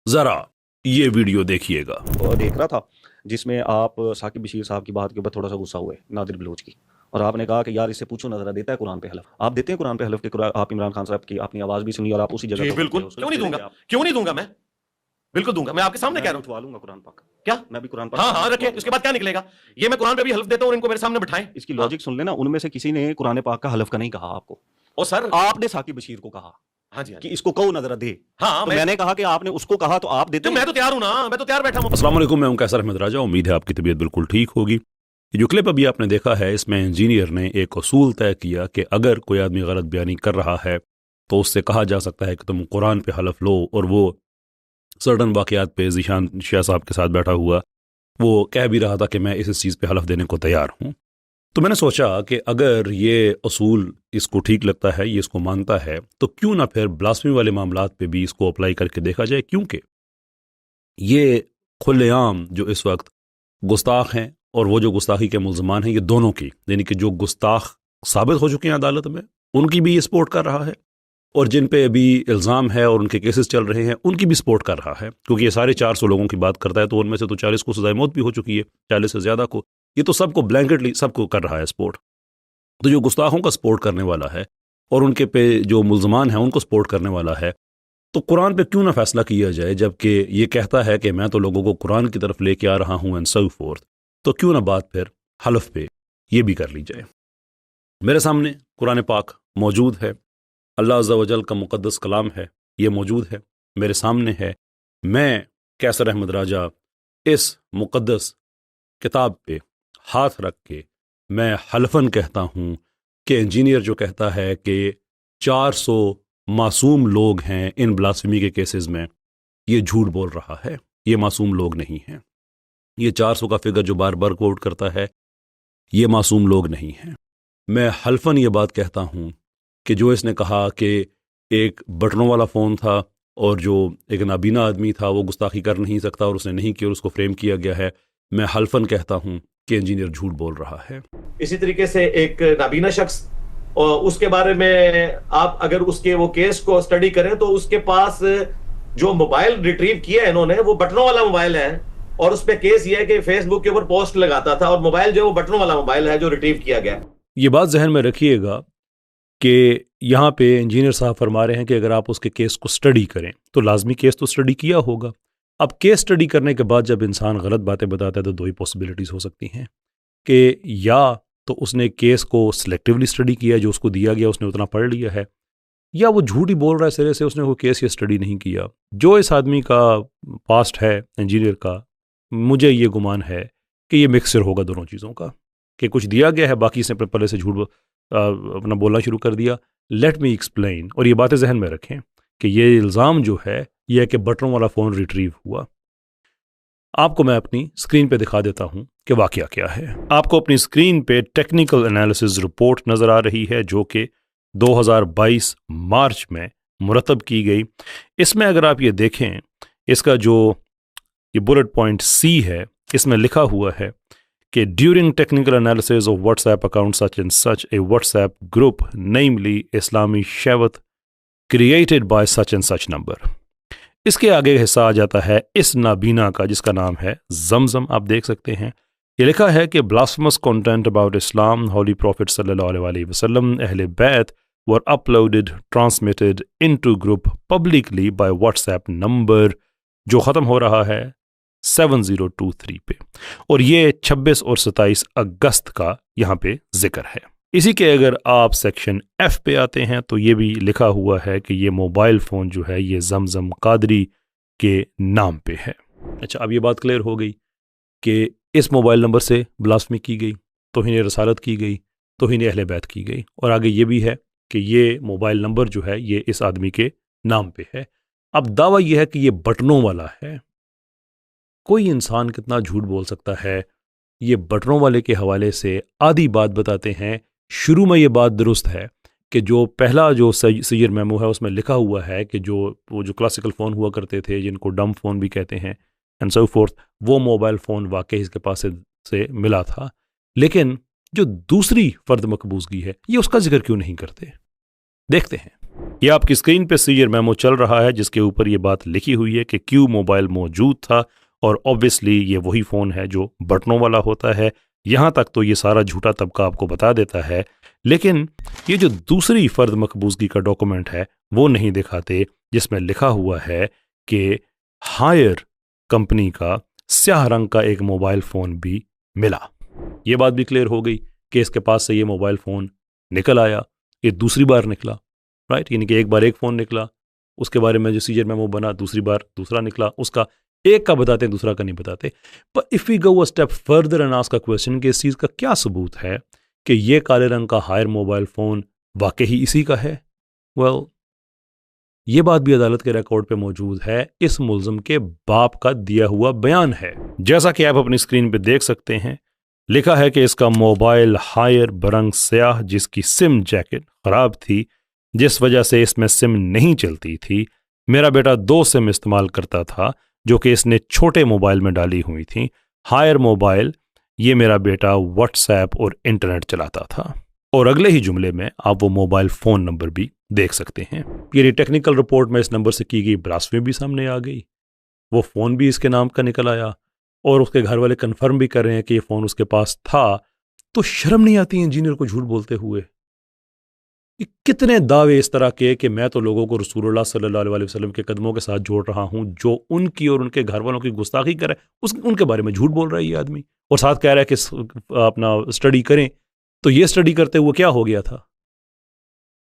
जरा ये वीडियो देखिएगा। और देख रहा था जिसमें आप साकिब बशीर साहब की बात के ऊपर थोड़ा सा गुस्सा हुए, नादिर बलोच की, और आपने कहा कि यार इससे पूछो ना, जरा देता है कुरान पे हलफ? आप देते हैं कुरान पे हलफ के? आप इमरान खान साहब की अपनी आवाज भी सुनी और आप उसी जगह जी पर बिल्कुल, खड़े हो, क्यों नहीं दूंगा, आप? क्यों नहीं दूंगा? मैं बिल्कुल दूंगा, मैं आपके सामने कह मैं रहा हूं। उठवा लूंगा कुरान पाक। क्या? मैं भी कुरान पाक हाँ हाँ रखे, उसके बाद क्या निकलेगा? ये मैं कुरान पे भी हलफ देता हूं और इनको मेरे सामने बिठाएं। इसकी लॉजिक सुन लेना, उनमें से किसी ने कुरान पाक का हलफ का नहीं कहा आपको, और सर आपने साकिब बशीर को कहा हाँ जी, हाँ कि जी। इसको कहो ना जरा दे। हाँ तो मैंने कहा कि आपने उसको कहा तो आप देते तो मैं तो तैयार हूं ना, मैं तो तैयार बैठा हूं। अस्सलाम वालेकुम, मैं हूं कैसर अहमद राजा। उम्मीद है आपकी तबीयत बिल्कुल ठीक होगी। ये जो क्लिप अभी आपने देखा है, इसमें इंजीनियर ने एक उसूल तय किया कि अगर कोई आदमी गलत बयानी कर रहा है तो उससे कहा जा सकता है कि तुम कुरान पे हलफ लो, और वो सर्टन वाक़यात पे ज़ीशान शाह साहब के साथ बैठा हुआ वो कह भी रहा था कि मैं इस चीज़ पे हलफ देने को तैयार हूँ। तो मैंने सोचा कि अगर ये असूल इसको ठीक लगता है, ये इसको मानता है, तो क्यों ना फिर ब्लास्फेमी वाले मामलात पे भी इसको अप्लाई करके देखा जाए, क्योंकि ये खुलेआम जो इस वक्त गुस्ताख हैं और वो जो गुस्ताखी के मुल्ज़मान हैं, ये दोनों की, यानी कि जो गुस्ताख साबित हो चुके हैं अदालत में उनकी भी ये सपोर्ट कर रहा है, और जिन पे अभी इल्ज़ाम है और उनके केसेस चल रहे हैं उनकी भी सपोर्ट कर रहा है। क्योंकि ये सारे 400 लोगों की बात करता है, तो उनमें से तो 40 को सज़ाए मौत भी हो चुकी है, 40 से ज़्यादा को। ये तो सबको ब्लैंकेटली सबको कर रहा है सपोर्ट। तो जो गुस्ताखों का सपोर्ट करने वाला है और उनके पे जो मुल्ज़मान हैं उनको सपोर्ट करने वाला है, तो कुरान पे क्यों ना फैसला किया जाए, जबकि ये कहता है कि मैं तो लोगों को कुरान की तरफ लेके आ रहा हूँ एंड सो फोर्थ। तो क्यों ना बात फिर हलफ पे ये भी कर ली जाए। मेरे सामने कुरान पाक मौजूद है, अल्लाह अज़्ज़ा वजल का मुक़द्दस कलाम है, ये मौजूद है मेरे सामने है। मैं कैसर अहमद राजा इस मुक़द्दस किताब पे हाथ रख के मैं हलफन कहता हूँ कि इंजीनियर जो कहता है कि 400 मासूम लोग हैं इन ब्लास्फेमी के केसेस में, ये झूठ बोल रहा है। ये मासूम लोग नहीं हैं। ये 400 का फिगर जो बार बार कोट करता है, ये मासूम लोग नहीं हैं। मैं हलफन ये बात कहता हूँ कि जो इसने कहा कि एक बटनों वाला फ़ोन था और जो एक नाबीना आदमी था वो गुस्ताखी कर नहीं सकता और उसने नहीं की और उसको फ्रेम किया गया है, मैं हलफन कहता हूँ कि इंजीनियर झूठ बोल रहा है। इसी तरीके से एक नाबीना शख्स, और उसके बारे में आप अगर उसके वो केस को स्टडी करें तो उसके पास जो मोबाइल रिट्रीव किया है इन्होंने, वो बटनों वाला मोबाइल है, और उस पे केस ये है कि फेसबुक के ऊपर पोस्ट लगाता था और मोबाइल जो वो बटनों वाला मोबाइल है जो रिट्रीव किया गया। ये बात जहन में रखिएगा कि यहाँ पे इंजीनियर साहब फरमा रहे हैं कि अगर आप उसके केस को स्टडी करें तो लाजमी केस तो स्टडी किया होगा। अब केस स्टडी करने के बाद जब इंसान गलत बातें बताता है तो दो ही पॉसिबिलिटीज़ हो सकती हैं कि या तो उसने केस को सिलेक्टिवली स्टडी किया, जो उसको दिया गया उसने उतना पढ़ लिया है, या वो झूठ ही बोल रहा है सिरे से, उसने वो केस या स्टडी नहीं किया। जो इस आदमी का पास्ट है इंजीनियर का, मुझे ये गुमान है कि ये मिक्सचर होगा दोनों चीज़ों का, कि कुछ दिया गया है, बाकी इसने पहले से झूठ अपना बोलना शुरू कर दिया। लेट मी एक्सप्लेन, और ये बातें जहन में रखें कि ये इल्ज़ाम जो है यह है कि बटनों वाला फ़ोन रिट्रीव हुआ। आपको मैं अपनी स्क्रीन पे दिखा देता हूं कि वाकया क्या है। आपको अपनी स्क्रीन पे टेक्निकल एनालिसिस रिपोर्ट नज़र आ रही है जो कि 2022 मार्च में मुरतब की गई। इसमें अगर आप ये देखें, इसका जो ये बुलेट पॉइंट सी है, इसमें लिखा हुआ है कि during technical analysis of WhatsApp account such and such a WhatsApp group namely इस्लामी शैवत created by such and such number. इसके आगे हिस्सा आ जाता है इस नाबीना का जिसका नाम है जमजम। आप देख सकते हैं ये लिखा है कि blasphemous content about Islam, holy prophet सल्लल्लाहु अलैहि वसल्लम, अहले बैत were uploaded transmitted into group publicly by WhatsApp number जो ख़त्म हो रहा है 7023 पे, और ये 26 और 27 अगस्त का यहाँ पे जिक्र है। इसी के अगर आप सेक्शन एफ पे आते हैं तो ये भी लिखा हुआ है कि ये मोबाइल फ़ोन जो है ये जमजम कादरी के नाम पे है। अच्छा, अब ये बात क्लियर हो गई कि इस मोबाइल नंबर से ब्लास्फेमी की गई, तौहीन रसालत की गई, तौहीन अहले बैत की गई, और आगे ये भी है कि ये मोबाइल नंबर जो है ये इस आदमी के नाम पे है। अब दावा ये है कि ये बटनों वाला है। कोई इंसान कितना झूठ बोल सकता है। ये बटनों वाले के हवाले से आधी बात बताते हैं। शुरू में ये बात दुरुस्त है कि जो पहला जो सैयद मेमो है उसमें लिखा हुआ है कि वो जो क्लासिकल फ़ोन हुआ करते थे जिनको डम फ़ोन भी कहते हैं एंड सो फोर्थ, वो मोबाइल फ़ोन वाकई इसके पास से मिला था। लेकिन जो दूसरी फ़र्द मकबूजगी है ये उसका जिक्र क्यों नहीं करते? देखते हैं। ये आपकी स्क्रीन पे सीरियल मेमो चल रहा है जिसके ऊपर ये बात लिखी हुई है कि क्यों मोबाइल मौजूद था, और ऑब्वियसली ये वही फ़ोन है जो बटनों वाला होता है। यहाँ तक तो ये सारा झूठा तबका आपको बता देता है, लेकिन ये जो दूसरी फ़र्द मकबूजगी का डॉक्यूमेंट है वो नहीं दिखाते, जिसमें लिखा हुआ है कि हायर कंपनी का स्याह रंग का एक मोबाइल फ़ोन भी मिला। ये बात भी क्लियर हो गई कि इसके पास से ये मोबाइल फ़ोन निकल आया, ये दूसरी बार निकला, राइट। यानी कि एक बार एक फ़ोन निकला, उसके बारे में जो सीजर मेमो बना, दूसरी बार दूसरा निकला, उसका एक का बताते हैं दूसरा का नहीं बताते। पर if we go a step further and ask a question कि इस चीज़ का क्या सबूत है कि ये काले रंग का हायर मोबाइल फ़ोन वाकई ही इसी का है, वेल ये बात भी अदालत के रिकॉर्ड पे मौजूद है। इस मुल्ज़िम के बाप का दिया हुआ बयान है, जैसा कि आप अपनी स्क्रीन पे देख सकते हैं। लिखा है कि इसका मोबाइल हायर बरंग स्याह जिसकी सिम जैकेट ख़राब थी, जिस वजह से इसमें सिम नहीं चलती थी। मेरा बेटा 2 सिम इस्तेमाल करता था जो कि इसने छोटे मोबाइल में डाली हुई थी। हायर मोबाइल, ये मेरा बेटा व्हाट्सएप और इंटरनेट चलाता था। और अगले ही जुमले में आप वो मोबाइल फ़ोन नंबर भी देख सकते हैं। ये टेक्निकल रिपोर्ट में इस नंबर से की गई ब्लास्फेमी भी सामने आ गई, वो फ़ोन भी इसके नाम का निकल आया, और उसके घर वाले कंफर्म भी कर रहे हैं कि ये फ़ोन उसके पास था। तो शर्म नहीं आती इंजीनियर को झूठ बोलते हुए? कितने दावे इस तरह के कि मैं तो लोगों को रसूलुल्लाह सल्लल्लाहु अलैहि वसल्लम के कदमों के साथ जोड़ रहा हूं, जो उनकी और उनके घर वालों की गुस्ताखी करे उनके बारे में झूठ बोल रहा है ये आदमी, और साथ कह रहा है कि अपना स्टडी करें। तो ये स्टडी करते हुए क्या हो गया था,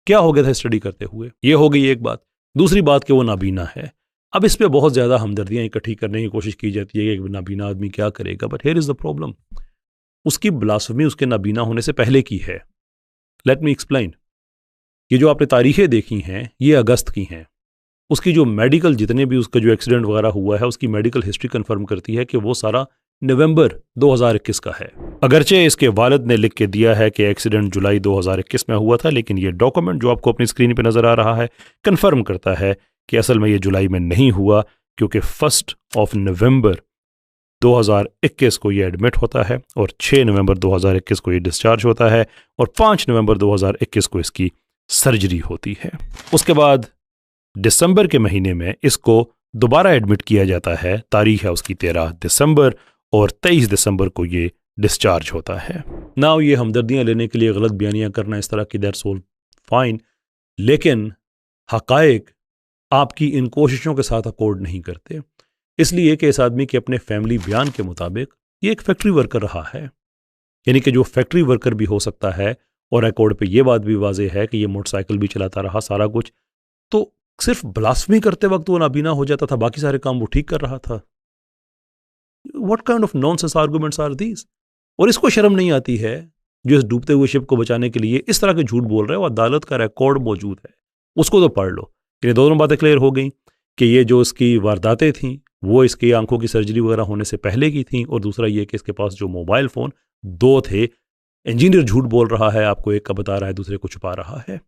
क्या हो गया था स्टडी करते हुए? ये हो गई एक बात। दूसरी बात कि वो नाबीना है। अब इस पे बहुत ज़्यादा हमदर्दियाँ इकट्ठी करने की कोशिश की जाती है कि नाबीना आदमी क्या करेगा, but here is the problem, उसकी ब्लास्फेमी उसके नाबीना होने से पहले की है। Let me explain. ये जो आपने तारीखें देखी हैं ये अगस्त की हैं। उसकी जो मेडिकल, जितने भी उसका जो एक्सीडेंट वगैरह हुआ है, उसकी मेडिकल हिस्ट्री कंफर्म करती है कि वो सारा नवंबर 2021 का है। अगरचे इसके वालिद ने लिख के दिया है कि एक्सीडेंट जुलाई 2021 में हुआ था, लेकिन ये डॉक्यूमेंट जो आपको अपनी स्क्रीन पे नज़र आ रहा है कंफर्म करता है कि असल में ये जुलाई में नहीं हुआ, क्योंकि 1 नवंबर 2021 को ये एडमिट होता है और 6 नवंबर 2021 को ये डिस्चार्ज होता है और 5 नवंबर 2021 को इसकी सर्जरी होती है। उसके बाद दिसंबर के महीने में इसको दोबारा एडमिट किया जाता है। तारीख है उसकी 13 दिसंबर और 23 दिसंबर को ये डिस्चार्ज होता है। नाउ ये हमदर्दियाँ लेने के लिए गलत बयानियाँ करना इस तरह की, दैट्स ऑल फाइन, लेकिन हकायक आपकी इन कोशिशों के साथ अकॉर्ड नहीं करते। इसलिए कि इस आदमी के अपने फैमिली बयान के मुताबिक ये एक फैक्ट्री वर्कर रहा है, यानी कि जो फैक्ट्री वर्कर भी हो सकता है, और रिकॉर्ड पे ये बात भी वाज़ेह है कि ये मोटरसाइकिल भी चलाता रहा, सारा कुछ। तो सिर्फ ब्लास्फेमी करते वक्त वो नाबीना हो जाता था, बाकी सारे काम वो ठीक कर रहा था। What kind of nonsense arguments are these? और इसको शर्म नहीं आती है जो इस डूबते हुए शिप को बचाने के लिए इस तरह के झूठ बोल रहे हो? अदालत का रिकॉर्ड मौजूद है, उसको तो पढ़ लो। ये दोनों बातें क्लियर हो गई कि ये जो इसकी वारदातें थीं वो इसकी आंखों की सर्जरी वगैरह होने से पहले की थी, और दूसरा ये कि इसके पास जो मोबाइल फ़ोन 2 थे। इंजीनियर झूठ बोल रहा है, आपको एक का बता रहा है, दूसरे को छुपा रहा है।